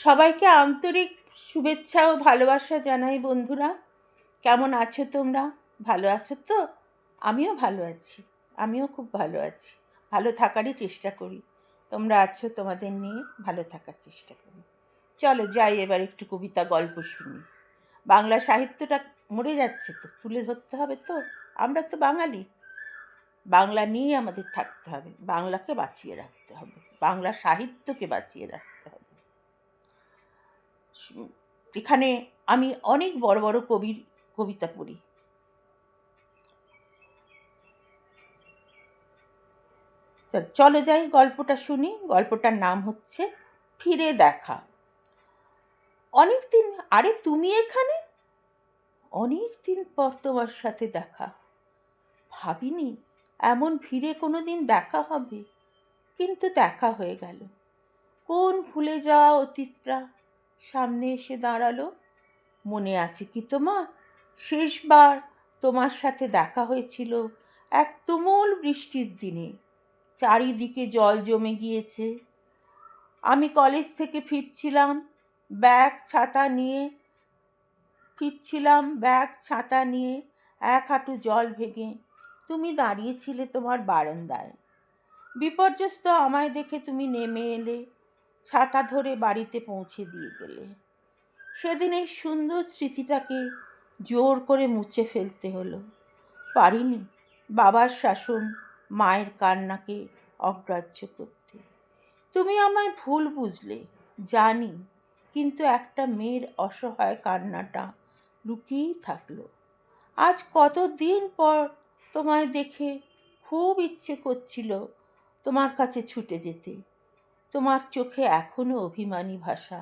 সবাইকে আন্তরিক শুভেচ্ছা ও ভালোবাসা জানাই বন্ধুরা। কেমন আছো তোমরা? ভালো আছো তো? আমিও ভালো আছি। আমিও খুব ভালো আছি। ভালো থাকারই চেষ্টা করি। তোমরা আছো, তোমাদের নিয়ে ভালো থাকার চেষ্টা করি। চলো যাই এবার একটু কবিতা গল্প শুনি। বাংলা সাহিত্যটা মরে যাচ্ছে তো, তুলে ধরতে হবে তো। আমরা তো বাঙালি, বাংলা নিয়ে আমাদের থাকতে হবে, বাংলাকে বাঁচিয়ে রাখতে হবে, বাংলা সাহিত্যকে বাঁচিয়ে রাখতে হবে। এখানে আমি অনেক বড় বড় কবির কবিতা পড়ি। চলো যাই গল্পটা শুনি। গল্পটার নাম হচ্ছে ফিরে দেখা। অনেক দিন, আরে তুমি এখানে? অনেক দিন পর তোমার সাথে দেখা। ভাবিনি এমন ভিড়ে কোনো দিন দেখা হবে, কিন্তু দেখা হয়ে গেল। কোন ভুলে যাওয়া অতীতটা সামনে এসে দাঁড়ালো। মনে আছে কি তোমার, শেষবার তোমার সাথে দেখা হয়েছিল এক তুমুল বৃষ্টির দিনে। চারিদিকে জল জমে গিয়েছে। আমি কলেজ থেকে ফিরছিলাম ব্যাগ ছাতা নিয়ে ব্যাগ ছাতা নিয়ে, এক হাঁটু জল ভেঙে তুমি দাঁড়িয়েছিলে তোমার বারান্দায়। বিপর্যস্ত আমায় দেখে তুমি নেমে এলে, ছাতা ধরে বাড়িতে পৌঁছে দিয়ে গেলে। সেদিনের সুন্দর স্মৃতিটাকে জোর করে মুছে ফেলতে হলো। পারিনি বাবার শাসন, মায়ের কান্নাকে অগ্রাহ্য করতে। তুমি আমায় ভুল বুঝলে জানি, কিন্তু একটা মেয়ের অসহায় কান্নাটা লুকিয়েই থাকলো। আজ কতদিন পর তোমায় দেখে খুব ইচ্ছে করছিল তোমার কাছে ছুটে যেতে। তোমার চোখে এখনো অভিমানী ভাষা।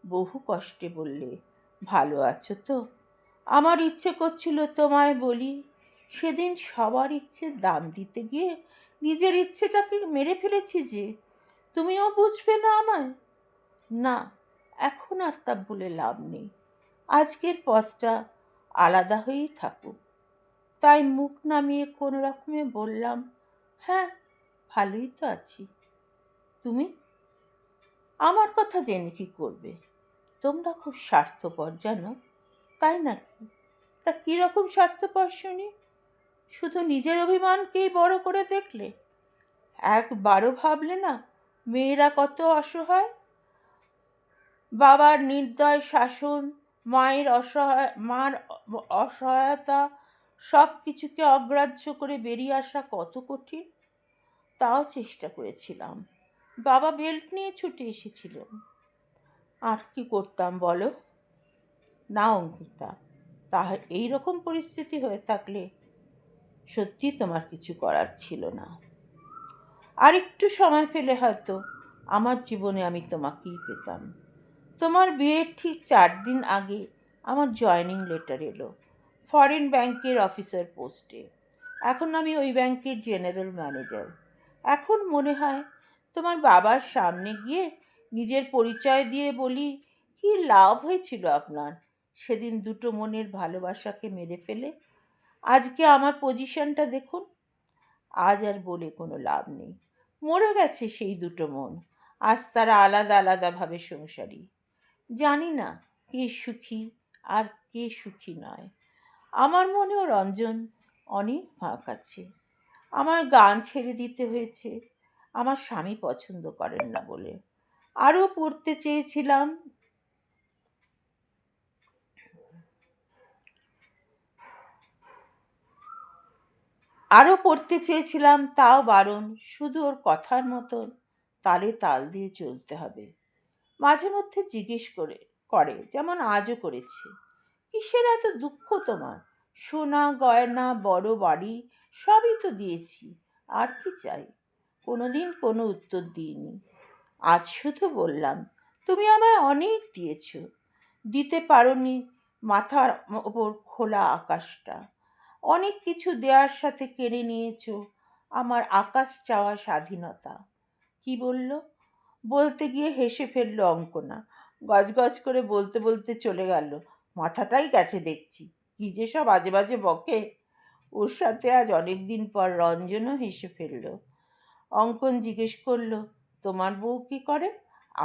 বহু কষ্টে বললে, ভালো আছো তো? আমার ইচ্ছে করছিল তোমায় বলি, সেদিন সবার ইচ্ছের দাম দিতে গিয়ে নিজের ইচ্ছেটাকে মেরে ফেলেছি যে। তুমিও বুঝবে না আমায়? না, এখন আর তা বলে লাভ নেই। আজকের পথটা আলাদা হয়েই থাকুক। তাই মুখ নামিয়ে কোনো রকমে বললাম, হ্যাঁ, ভালোই তো আছি। তুমি? আমার কথা জেনে কি করবে? তোমরা খুব স্বার্থপর জানো, তাই নাকি? তা কীরকম স্বার্থপর শুনি? শুধু নিজের অভিমানকেই বড় করে দেখলে? একবারও ভাবলে না মেয়েরা কত অসহায়? বাবার নির্দয় শাসন, মার অসহায়তা, সব কিছুকে অগ্রাহ্য করে বেরিয়ে আসা কত কঠিন। তাও চেষ্টা করেছিলাম। বাবা বেল্ট নিয়ে ছুটে এসেছিল। আর কি করতাম বলো? না অঙ্কিতা, তাহার এইরকম পরিস্থিতি হয়ে থাকলে সত্যি তোমার কিছু করার ছিল না। আর একটু সময় পেলে হয়তো আমার জীবনে আমি তোমাকেই পেতাম। তোমার বিয়ের ঠিক 4 দিন আগে আমার জয়েনিং লেটার এলো, ফরেন ব্যাংকের অফিসার পোস্টে। এখন আমি ওই ব্যাংকের জেনারেল ম্যানেজার। এখন মনে হয় তোমার বাবার সামনে গিয়ে নিজের পরিচয় দিয়ে বলি, কি লাভ হয়েছিল আপনার সেদিন দুটো মনের ভালোবাসাকে মেরে ফেলে? আজকে আমার পজিশনটা দেখুন। আজ আর বলে কোনো লাভ নেই। মরে গেছে সেই দুটো মন। আজ তারা আলাদা আলাদাভাবে সংসারী। জানি না কে সুখী আর কে সুখী নয়। আমার মনেও রঞ্জন অনেক ফাঁক আছে। আমার গান ছেড়ে দিতে হয়েছে আমার স্বামী পছন্দ করেন না বলে। আরও পড়তে চেয়েছিলাম, তাও বারণ। শুধু ওর কথার মতন তালে তাল দিয়ে চলতে হবে। মাঝে মধ্যে জিজ্ঞেস করে যেমন আজও করেছে, কিসের এত দুঃখ তোমার? সোনা গয়না বড় বাড়ি সবই তো দিয়েছি, আর কি চাই? কোনোদিন কোনো উত্তর দিইনি। আজ শুধু বললাম, তুমি আমায় অনেক দিয়েছ, দিতে পারোনি মাথার ওপর খোলা আকাশটা। অনেক কিছু দেওয়ার সাথে কেড়ে নিয়েছ আমার আকাশ চাওয়া স্বাধীনতা। কি বলল? বলতে গিয়ে হেসে ফেলল অঙ্কনা। গজগজ করে বলতে বলতে চলে গেল। মাথাটাই গেছে দেখছি, কি যে সব আজে বাজে বকে। ওর সাথে আজ অনেক দিন পর রঞ্জনও হেসে ফেলল। অঙ্কন জিজ্ঞেস করলো, তোমার বউ কি করে?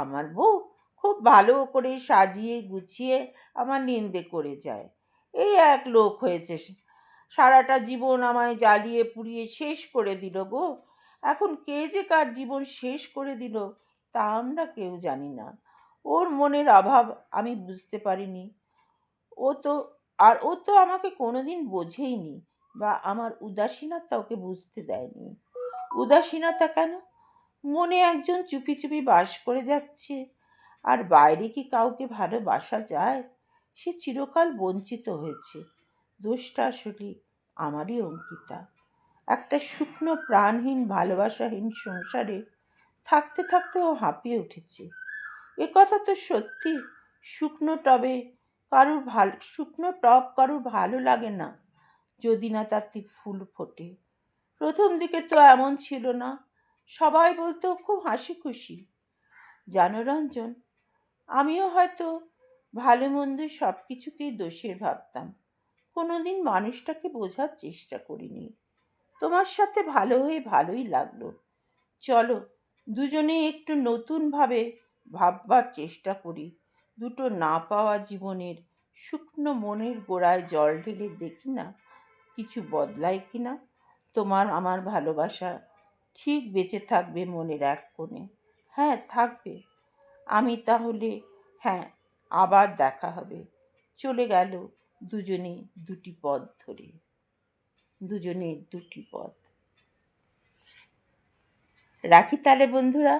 আমার বউ খুব ভালো করে সাজিয়ে গুছিয়ে আমার নিন্দে করে যায়। এই এক লোক হয়েছে, সারাটা জীবন আমায় জ্বালিয়ে পুড়িয়ে শেষ করে দিল গো। এখন কে যে কার জীবন শেষ করে দিল তা আমরা কেউ জানি না। ওর মনের অভাব আমি বুঝতে পারিনি। ও তো ও তো আমাকে কোনোদিন বোঝেইনি, বা আমার উদাসীনতা ওকে বুঝতে দেয়নি। উদাসীনতা কেন? মনে একজন চুপি চুপি বাস করে যাচ্ছে, আর বাইরে কি কাউকে ভালোবাসা যায়? সে চিরকাল বঞ্চিত হয়েছে। দোষটা আসলে আমারই, অঙ্কিতা। একটা শুকনো প্রাণহীন ভালোবাসাহীন সংসারে থাকতে থাকতে ও হাঁপিয়ে উঠেছে। এ কথা তো সত্যি। শুকনো টবে শুকনো টব কারুর ভালো লাগে না যদি না তাতে ফুল ফোটে। প্রথম দিকে তো এমন ছিল না। সবাই বলতো খুব হাসি খুশি। জানো রঞ্জন, আমিও হয়তো ভালো মন্দ সব কিছুকেই দোষের ভাবতাম। কোনোদিন মানুষটাকে বোঝার চেষ্টা করিনি। তোমার সাথে ভালো হয়ে ভালোই লাগলো। চলো দুজনে একটু নতুনভাবে ভাববার চেষ্টা করি। দুটো না পাওয়া জীবনের শুকনো মনের গোড়ায় জল ঢেলে দেখি না কিছু বদলায় কিনা। তোমার আমার ভালোবাসা ঠিক বেঁচে থাকবে মনের এক কোণে। হ্যাঁ, থাকবে। আমি তাহলে, হ্যাঁ, আবার দেখা হবে। চলে গেল দুজনে দুটি পথ ধরে, দুজনের দুটি পথ। রাখি তাহলে বন্ধুরা।